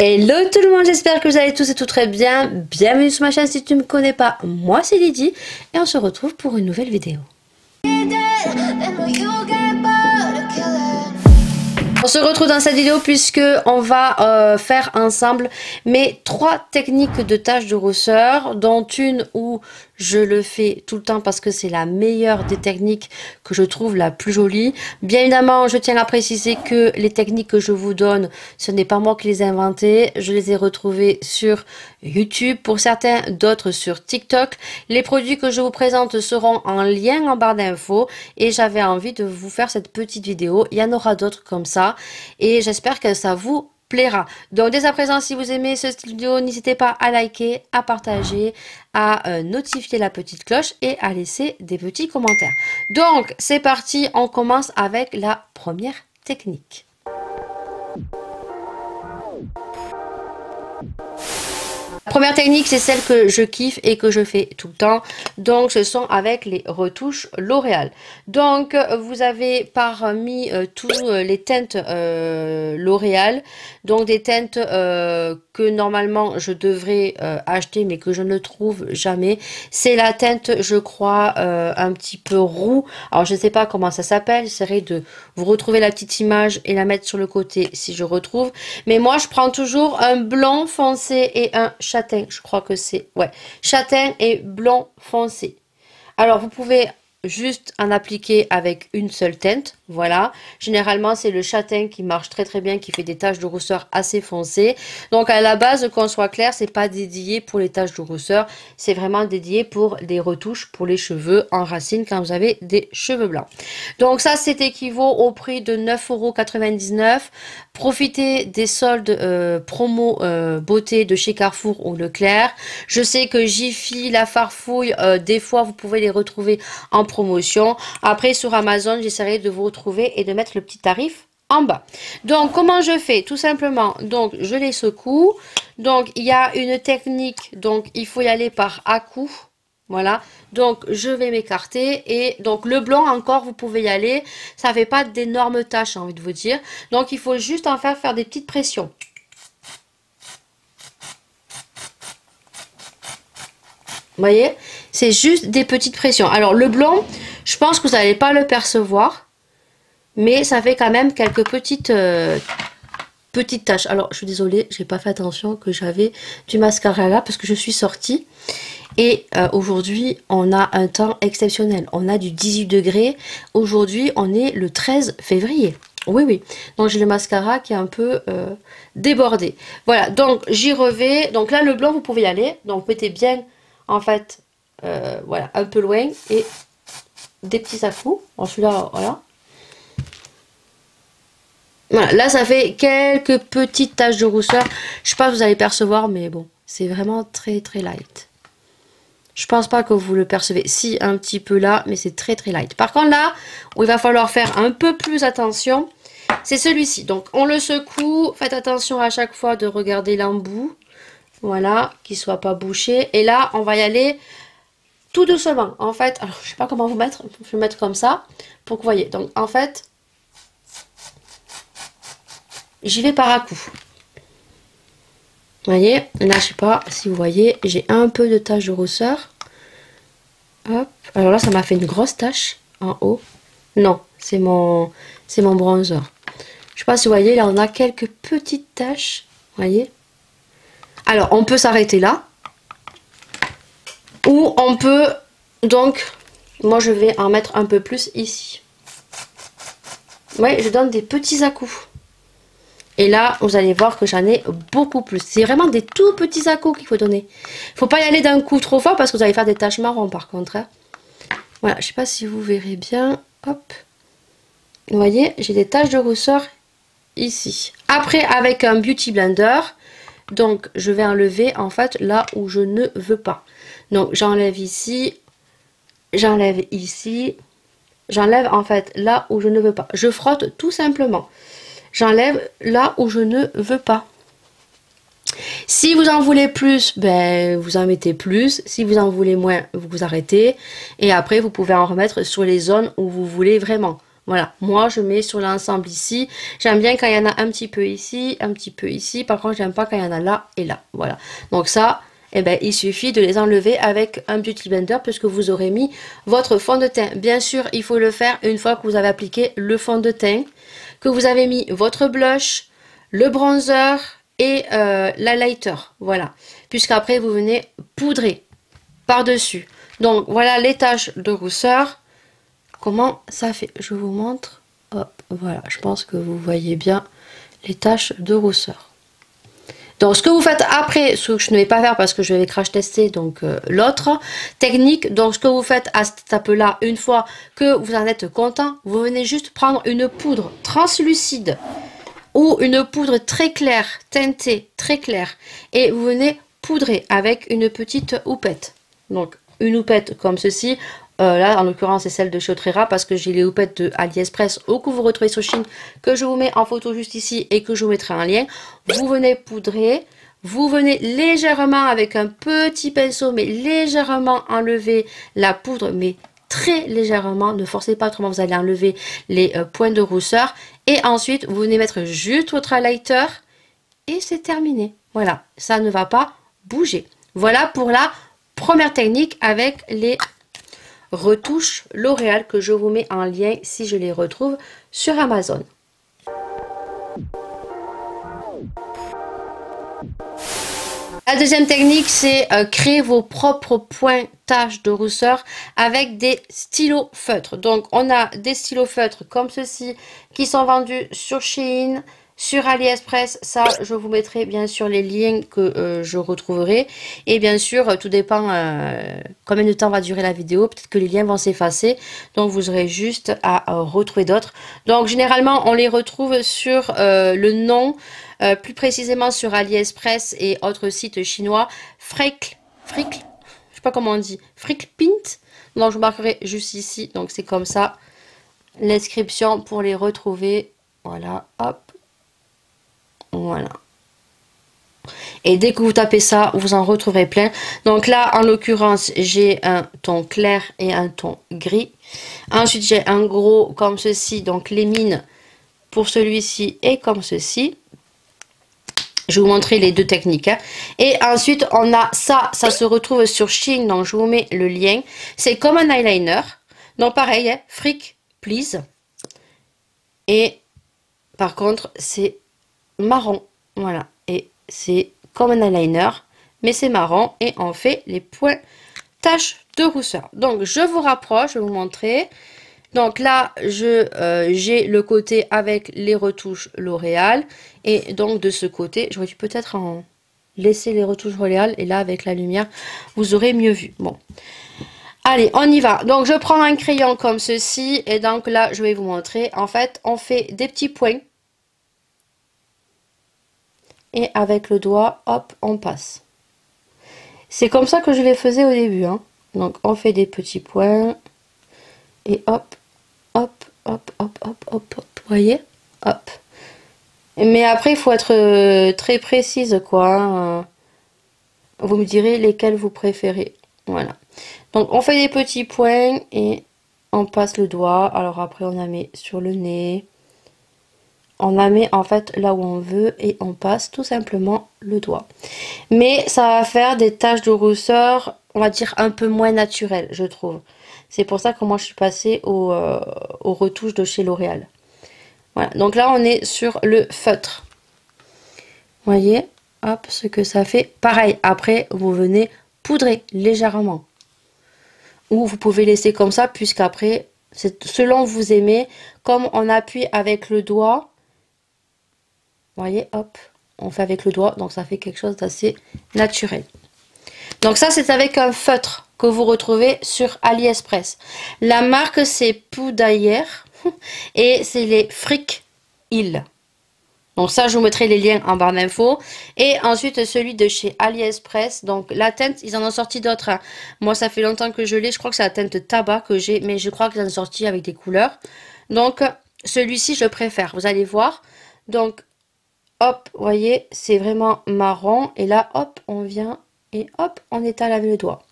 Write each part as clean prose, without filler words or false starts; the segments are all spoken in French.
Hello tout le monde, j'espère que vous allez tous et tout très bien. Bienvenue sur ma chaîne si tu ne me connais pas, moi c'est Lydie et on se retrouve pour une nouvelle vidéo. On se retrouve dans cette vidéo puisque on va faire ensemble mes 3 techniques de tâches de rousseur, dont une où je le fais tout le temps parce que c'est la meilleure des techniques que je trouve la plus jolie. Bien évidemment, je tiens à préciser que les techniques que je vous donne, ce n'est pas moi qui les ai inventées. Je les ai retrouvées sur YouTube, pour certains, d'autres sur TikTok. Les produits que je vous présente seront en lien en barre d'infos et j'avais envie de vous faire cette petite vidéo. Il y en aura d'autres comme ça et j'espère que ça vous plaira. Donc dès à présent, si vous aimez ce style de vidéo, n'hésitez pas à liker, à partager, à notifier la petite cloche et à laisser des petits commentaires. Donc c'est parti, on commence avec la première technique. La première technique, c'est celle que je kiffe et que je fais tout le temps. Donc, ce sont avec les retouches L'Oréal. Donc, vous avez parmi tous les teintes L'Oréal, donc des teintes que normalement je devrais acheter, mais que je ne trouve jamais. C'est la teinte, je crois, un petit peu roux. Alors, je ne sais pas comment ça s'appelle. J'essaierai de vous retrouver la petite image et la mettre sur le côté si je retrouve. Mais moi, je prends toujours un blond foncé et un châtain. Je crois que c'est, ouais, châtain et blond foncé. Alors, vous pouvez juste en appliquer avec une seule teinte, voilà. Généralement, c'est le châtain qui marche très très bien, qui fait des taches de rousseur assez foncées. Donc, à la base, qu'on soit clair, c'est pas dédié pour les taches de rousseur, c'est vraiment dédié pour les retouches pour les cheveux en racine quand vous avez des cheveux blancs. Donc, ça, c'est équivaut au prix de 9,99 €. Profitez des soldes promo beauté de chez Carrefour ou Leclerc. Je sais que Jiffy, La Farfouille, des fois, vous pouvez les retrouver en promotion. Après, sur Amazon, j'essaierai de vous retrouver et de mettre le petit tarif en bas. Donc, comment je fais? Tout simplement, donc, je les secoue. Donc, il y a une technique, donc, il faut y aller par à-coups. Voilà, donc je vais m'écarter et donc le blanc encore, vous pouvez y aller. Ça fait pas d'énormes taches, j'ai envie de vous dire. Donc, il faut juste en faire des petites pressions. Vous voyez, c'est juste des petites pressions. Alors le blanc, je pense que vous n'allez pas le percevoir, mais ça fait quand même quelques petites taches. Alors je suis désolée, j'ai pas fait attention que j'avais du mascara là parce que je suis sortie. Et aujourd'hui, on a un temps exceptionnel. On a du 18 degrés. Aujourd'hui, on est le 13 février. Oui, oui. Donc, j'ai le mascara qui est un peu débordé. Voilà, donc j'y revais. Donc là, le blanc, vous pouvez y aller. Donc, mettez bien, en fait, voilà, un peu loin. Et des petits à-coups. Bon, celui-là, voilà. Voilà, là, ça fait quelques petites taches de rousseur. Je sais pas si vous allez percevoir, mais bon, c'est vraiment très, très light. Je pense pas que vous le percevez. Si, un petit peu là, mais c'est très très light. Par contre là, où il va falloir faire un peu plus attention, c'est celui-ci. Donc on le secoue. Faites attention à chaque fois de regarder l'embout. Voilà, qu'il soit pas bouché. Et là, on va y aller tout doucement. En fait, alors je sais pas comment vous mettre. Je vais le mettre comme ça pour que vous voyez. Donc en fait, j'y vais par à-coups. Vous voyez, là je sais pas si vous voyez, j'ai un peu de tache de rousseur. Hop, alors là ça m'a fait une grosse tache en haut. Non, c'est mon bronzer. Je sais pas si vous voyez, là on a quelques petites taches. Vous voyez. Alors on peut s'arrêter là. Ou on peut, donc, moi je vais en mettre un peu plus ici. Vous voyez, je donne des petits à-coups. Et là, vous allez voir que j'en ai beaucoup plus. C'est vraiment des tout petits à-coups qu'il faut donner. Il ne faut pas y aller d'un coup trop fort parce que vous allez faire des taches marron par contre. Hein. Voilà, je ne sais pas si vous verrez bien. Hop. Vous voyez, j'ai des taches de rousseur ici. Après, avec un Beauty Blender, donc je vais enlever en fait là où je ne veux pas. Donc j'enlève ici, j'enlève ici, j'enlève en fait là où je ne veux pas. Je frotte tout simplement. J'enlève là où je ne veux pas. Si vous en voulez plus, ben, vous en mettez plus. Si vous en voulez moins, vous vous arrêtez. Et après, vous pouvez en remettre sur les zones où vous voulez vraiment. Voilà, moi je mets sur l'ensemble ici. J'aime bien quand il y en a un petit peu ici, un petit peu ici. Par contre, j'aime pas quand il y en a là et là. Voilà. Donc ça, eh ben, il suffit de les enlever avec un Beauty Blender puisque vous aurez mis votre fond de teint. Bien sûr, il faut le faire une fois que vous avez appliqué le fond de teint, que vous avez mis votre blush, le bronzer et l'highlighter. Voilà. Puisqu'après, vous venez poudrer par-dessus. Donc, voilà les taches de rousseur. Comment ça fait? Je vous montre. Hop, voilà, je pense que vous voyez bien les taches de rousseur. Donc ce que vous faites après, ce que je ne vais pas faire parce que je vais crash tester donc l'autre technique. Donc ce que vous faites à cette étape là, une fois que vous en êtes content, vous venez juste prendre une poudre translucide ou une poudre très claire, teintée, très claire, et vous venez poudrer avec une petite houppette. Donc une houppette comme ceci. Là, en l'occurrence, c'est celle de chez Otrera parce que j'ai les houpettes de AliExpress ou que vous retrouvez sur Shein, que je vous mets en photo juste ici et que je vous mettrai en lien. Vous venez poudrer, vous venez légèrement avec un petit pinceau, mais légèrement enlever la poudre, mais très légèrement. Ne forcez pas, autrement vous allez enlever les points de rousseur. Et ensuite, vous venez mettre juste votre highlighter et c'est terminé. Voilà, ça ne va pas bouger. Voilà pour la première technique avec les retouches L'Oréal que je vous mets en lien si je les retrouve sur Amazon. La deuxième technique, c'est créer vos propres pointages de rousseur avec des stylos feutres. Donc, on a des stylos feutres comme ceci qui sont vendus sur Shein, sur AliExpress. Ça, je vous mettrai bien sûr les liens que je retrouverai. Et bien sûr, tout dépend combien de temps va durer la vidéo. Peut-être que les liens vont s'effacer. Donc, vous aurez juste à retrouver d'autres. Donc, généralement, on les retrouve sur le nom, plus précisément sur AliExpress et autres sites chinois. Frickl, je sais pas comment on dit. Frickl Pint. Donc, je marquerai juste ici. Donc, c'est comme ça. L'inscription pour les retrouver. Voilà, hop. Voilà. Et dès que vous tapez ça, vous en retrouverez plein. Donc là, en l'occurrence, j'ai un ton clair et un ton gris. Ensuite, j'ai un gros comme ceci, donc les mines pour celui-ci et comme ceci. Je vais vous montrer les deux techniques. Hein. Et ensuite, on a ça, ça se retrouve sur Shein, donc je vous mets le lien. C'est comme un eyeliner. Donc pareil, hein, Frick, please. Et par contre, c'est marron, voilà, et c'est comme un eyeliner mais c'est marron et on fait les points taches de rousseur. Donc je vous rapproche, je vais vous montrer. Donc là j'ai le côté avec les retouches L'Oréal et donc de ce côté j'aurais dû peut-être en laisser les retouches L'Oréal et là avec la lumière vous aurez mieux vu. Bon, allez, on y va. Donc je prends un crayon comme ceci et donc là je vais vous montrer. En fait on fait des petits points. Et avec le doigt, hop, on passe. C'est comme ça que je les faisais au début. Hein. Donc, on fait des petits points. Et hop, hop, hop, hop, hop, hop, hop. Vous voyez? Hop. Mais après, il faut être très précise, quoi. Hein. Vous me direz lesquels vous préférez. Voilà. Donc, on fait des petits points et on passe le doigt. Alors après, on la met sur le nez. On la met en fait là où on veut et on passe tout simplement le doigt. Mais ça va faire des taches de rousseur, on va dire un peu moins naturelles, je trouve. C'est pour ça que moi je suis passée aux retouches de chez L'Oréal. Voilà, donc là on est sur le feutre. Vous voyez, hop, ce que ça fait. Pareil, après vous venez poudrer légèrement. Ou vous pouvez laisser comme ça, puisqu'après, c'est selon vous aimez. Comme on appuie avec le doigt, vous voyez, hop, on fait avec le doigt, donc ça fait quelque chose d'assez naturel. Donc ça, c'est avec un feutre que vous retrouvez sur AliExpress. La marque, c'est Poudayer et c'est les Frick Hill. Donc ça, je vous mettrai les liens en barre d'infos. Et ensuite, celui de chez AliExpress. Donc la teinte, ils en ont sorti d'autres. Hein. Moi, ça fait longtemps que je l'ai. Je crois que c'est la teinte tabac que j'ai, mais je crois qu'ils en ont sorti avec des couleurs. Donc celui-ci, je préfère. Vous allez voir. Donc hop, vous voyez, c'est vraiment marron. Et là, hop, on vient et hop, on étale avec le doigt.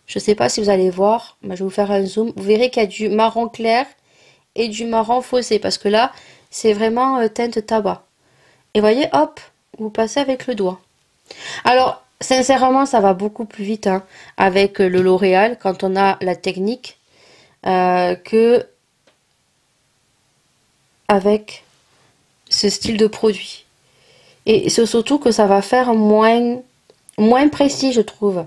Je ne sais pas si vous allez voir, mais je vais vous faire un zoom. Vous verrez qu'il y a du marron clair et du marron foncé parce que là, c'est vraiment teinte tabac. Et voyez, hop, vous passez avec le doigt. Alors, sincèrement, ça va beaucoup plus vite hein, avec le L'Oréal quand on a la technique que avec ce style de produit. Et c'est surtout que ça va faire moins précis, je trouve.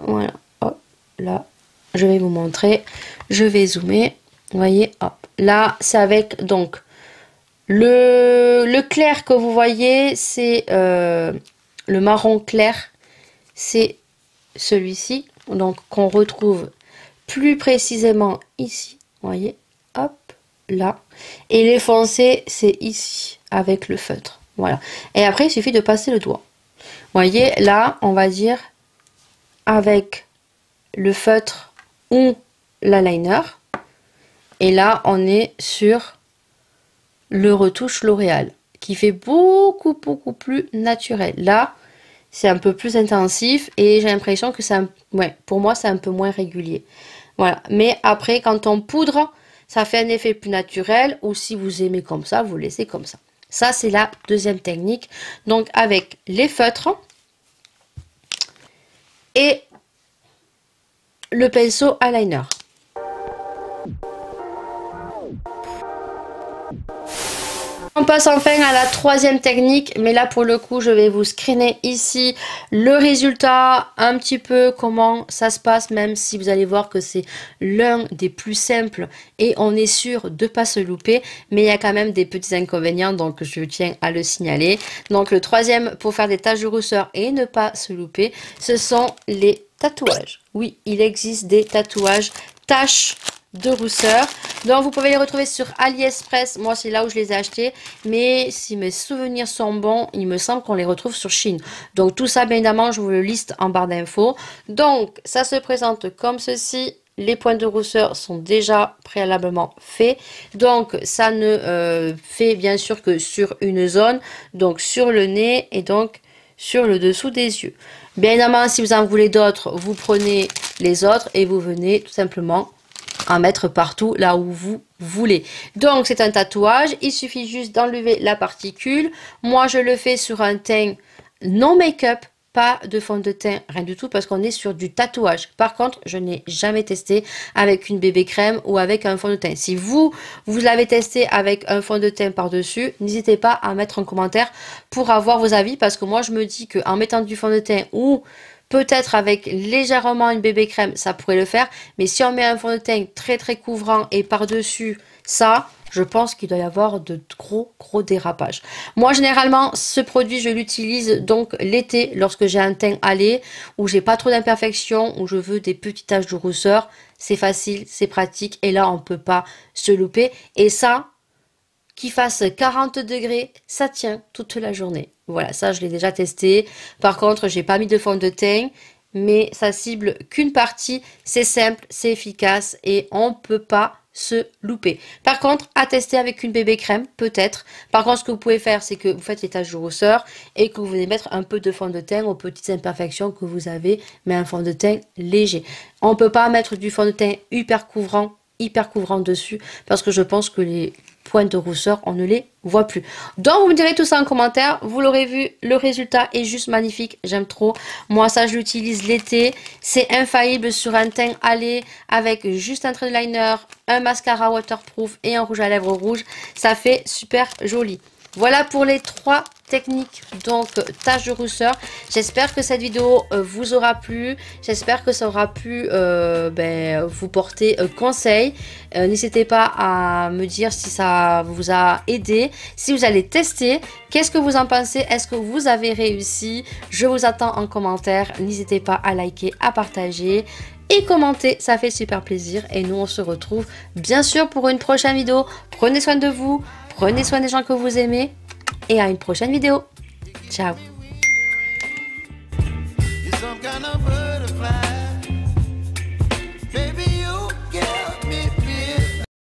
Voilà, hop, là, je vais vous montrer. Je vais zoomer. Vous voyez, hop. Là, c'est avec, donc, le clair que vous voyez, c'est le marron clair. C'est celui-ci, donc, qu'on retrouve plus précisément ici. Vous voyez, hop, là. Et les foncés, c'est ici, avec le feutre. Voilà. Et après, il suffit de passer le doigt. Vous voyez, là, on va dire avec le feutre ou l'eyeliner. Et là, on est sur le retouche L'Oréal, qui fait beaucoup plus naturel. Là, c'est un peu plus intensif et j'ai l'impression que c'est ouais, pour moi, c'est un peu moins régulier. Voilà. Mais après, quand on poudre, ça fait un effet plus naturel. Ou si vous aimez comme ça, vous laissez comme ça. Ça, c'est la deuxième technique. Donc, avec les feutres et le pinceau eyeliner. On passe enfin à la troisième technique, mais là pour le coup je vais vous screener ici le résultat, un petit peu comment ça se passe, même si vous allez voir que c'est l'un des plus simples et on est sûr de ne pas se louper, mais il y a quand même des petits inconvénients, donc je tiens à le signaler. Donc le troisième pour faire des taches de rousseur et ne pas se louper, ce sont les tatouages. Oui, il existe des tatouages taches de rousseur. Donc vous pouvez les retrouver sur AliExpress. Moi c'est là où je les ai achetés. Mais si mes souvenirs sont bons, il me semble qu'on les retrouve sur Chine. Donc tout ça bien évidemment je vous le liste en barre d'infos. Donc ça se présente comme ceci. Les points de rousseur sont déjà préalablement faits. Donc ça ne fait bien sûr que sur une zone. Donc sur le nez et donc sur le dessous des yeux. Bien évidemment si vous en voulez d'autres, vous prenez les autres et vous venez tout simplement en mettre partout là où vous voulez. Donc c'est un tatouage, il suffit juste d'enlever la particule. Moi je le fais sur un teint non make-up, pas de fond de teint, rien du tout, parce qu'on est sur du tatouage. Par contre, je n'ai jamais testé avec une bébé crème ou avec un fond de teint. Si vous l'avez testé avec un fond de teint par-dessus, n'hésitez pas à mettre en commentaire pour avoir vos avis, parce que moi je me dis qu'en mettant du fond de teint ou peut-être avec légèrement une bébé crème, ça pourrait le faire. Mais si on met un fond de teint très couvrant et par-dessus ça, je pense qu'il doit y avoir de gros dérapages. Moi, généralement, ce produit, je l'utilise donc l'été lorsque j'ai un teint hâlé, où j'ai pas trop d'imperfections, où je veux des petites taches de rousseur. C'est facile, c'est pratique et là, on peut pas se louper. Et ça, qu'il fasse 40 degrés, ça tient toute la journée. Voilà, ça je l'ai déjà testé. Par contre, j'ai pas mis de fond de teint, mais ça cible qu'une partie. C'est simple, c'est efficace et on peut pas se louper. Par contre, à tester avec une bébé crème, peut-être. Par contre, ce que vous pouvez faire, c'est que vous faites les taches de rousseur et que vous venez mettre un peu de fond de teint aux petites imperfections que vous avez, mais un fond de teint léger. On peut pas mettre du fond de teint hyper couvrant dessus, parce que je pense que les points de rousseur, on ne les voit plus. Donc vous me direz tout ça en commentaire. Vous l'aurez vu, le résultat est juste magnifique, j'aime trop. Moi ça je l'utilise l'été, c'est infaillible sur un teint hâlé avec juste un trait de liner, un mascara waterproof et un rouge à lèvres rouge. Ça fait super joli. Voilà pour les 3 techniques, donc taches de rousseur. J'espère que cette vidéo vous aura plu. J'espère que ça aura pu vous porter conseil. N'hésitez pas à me dire si ça vous a aidé. Si vous allez tester, qu'est-ce que vous en pensez? Est-ce que vous avez réussi? Je vous attends en commentaire. N'hésitez pas à liker, à partager et commenter, ça fait super plaisir. Et nous on se retrouve bien sûr pour une prochaine vidéo. Prenez soin de vous, prenez soin des gens que vous aimez et à une prochaine vidéo. Ciao.